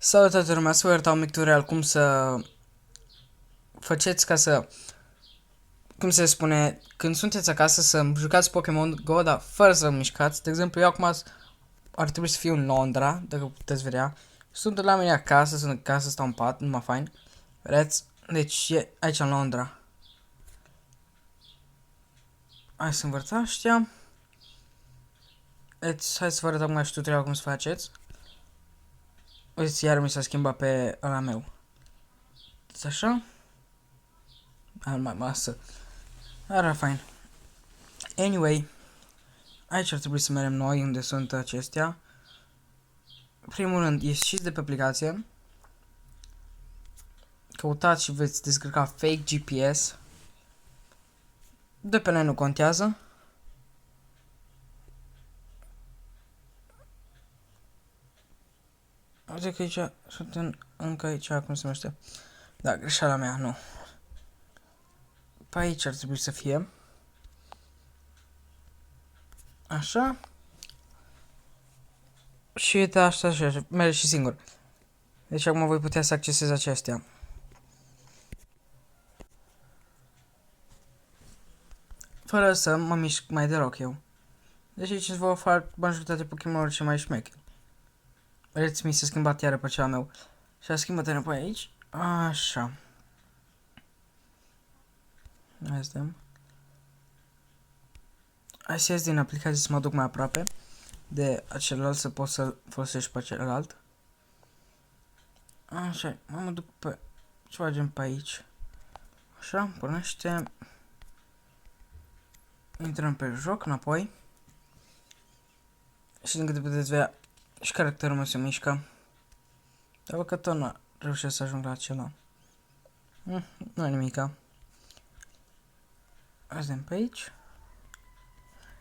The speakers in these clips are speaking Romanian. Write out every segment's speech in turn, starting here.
Salut toată lumea, să vă arăt un mic tutorial cum să faceți ca să, cum se spune, când sunteți acasă să jucați Pokémon Go, dar fără să vă mișcați. De exemplu, eu acum ar trebui să fiu în Londra, dacă puteți vedea. Sunt la mine acasă, sunt acasă, stau în pat, numai fain. Vedeți? Deci e aici în Londra. Hai să învăț ăștia. Deci, hai să vă arăt acum și tutorial cum să faceți. Uite, iar mi s-a schimbat pe ăla meu. Deci așa. Al mai masă. Era fain. Anyway. Aici ar trebui să mergem noi, unde sunt acestea. Primul rând, ieșiți de pe aplicație. Căutați și veți descărca fake GPS. De pe noi nu contează. Uite că aici sunt încă aici, cum se numește. Da, greșeala mea, nu. Pe aici ar trebui să fie. Așa. Și uite așa, așa, merge și singur. Deci acum voi putea să accesez acestea. Fără să mă mișc mai deloc eu. Deci aici vă fac majoritatea Pokémon-uri ce mai șmecheri. Vedeți, mi s-a schimbat iară pe cea meu. Și a schimbat înapoi aici. Așa. Hai să dăm. Hai să ies din aplicație să mă duc mai aproape de celălalt să pot să folosești pe celălalt. Așa, mă duc pe ce facem pe aici. Așa, pornește. Intrăm pe joc înapoi. Și din câte puteți vedea și caracterul meu se mișcă. Dar văd că tot nu reușesc să ajung la acela. Nu e nimica. Hai să dăm pe aici.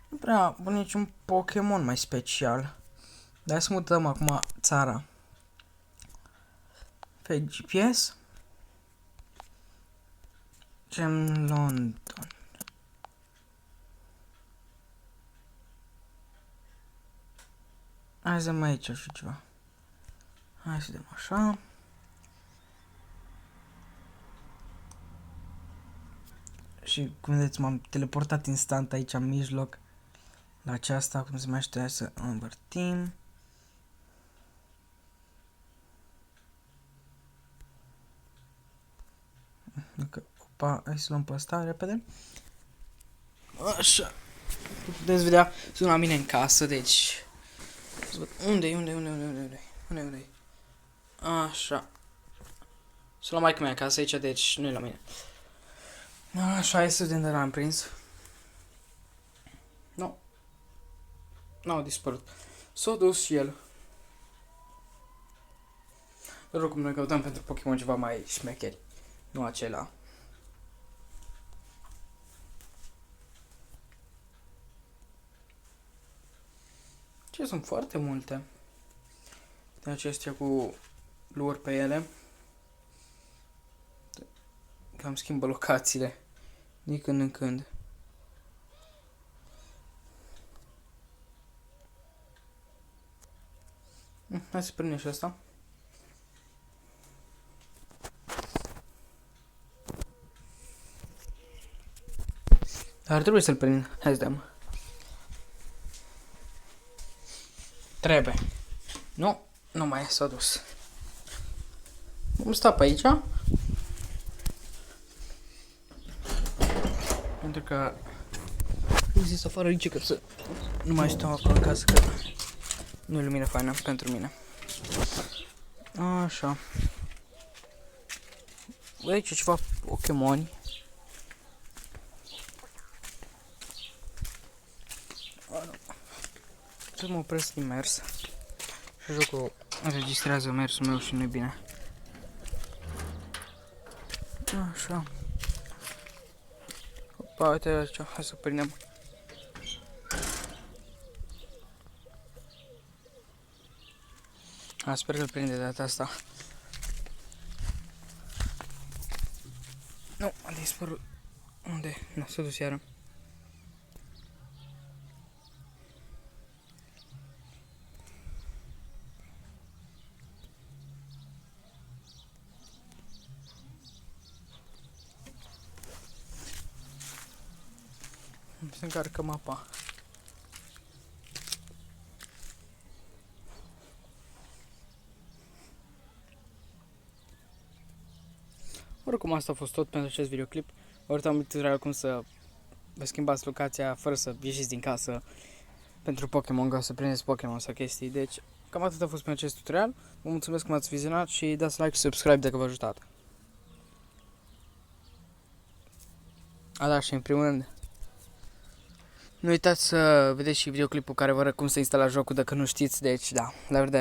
Nu prea pun niciun Pokémon mai special. Dar să mutăm acum țara. Pe GPS. Gem London. Hai să dăm aici și ceva. Hai să dăm așa. Și cum vedeți m-am teleportat instant aici în mijloc. La aceasta, cum se numește, hai să învârtim. Opa, hai să luăm pe ăsta repede. Așa. Puteți vedea, sunt la mine în casă, deci... Unde-i? Așa. Sunt la maică mea acasă aici, deci nu e la mine. Așa, hai să vedem de l-am prins. Nu. Nu a dispărut. S-a dus și el. Dar oricum noi căutăm pentru Pokémon ceva mai șmecheri. Nu acela. Ce sunt foarte multe. De acestea cu luri pe ele. Cam schimbă locațiile. Din când în când. Hai să prindem și asta. Ar trebui să-l prind. Hai să dăm. Trebuie. Nu, nu mai s-a dus. Vom sta pe aici. Pentru că există afară aici că să nu mai stau acolo în casă că nu e lumină faină pentru mine. Așa. Băi, aici ceva Pokémoni. Să mă opresc din mers. Și jocul înregistrează mersul meu și nu e bine. Așa. Opa, uite aici, hai să prindem. Sper că îl prinde de data asta. Nu, a dispărut. Unde? Nu, s-a dus iară. se încarcă mapa. Oricum asta a fost tot pentru acest videoclip. Ori am tutorial cum să vă schimbați locația fără să ieșiți din casă pentru Pokémon Go, să prindeți Pokémon sau chestii. Deci cam atât a fost pentru acest tutorial. Vă mulțumesc că m-ați vizionat și dați like și subscribe dacă v-a ajutat. Da, și în primul rând, nu uitați să vedeți și videoclipul care vă arăt cum să instalați jocul dacă nu știți, deci da, la revedere!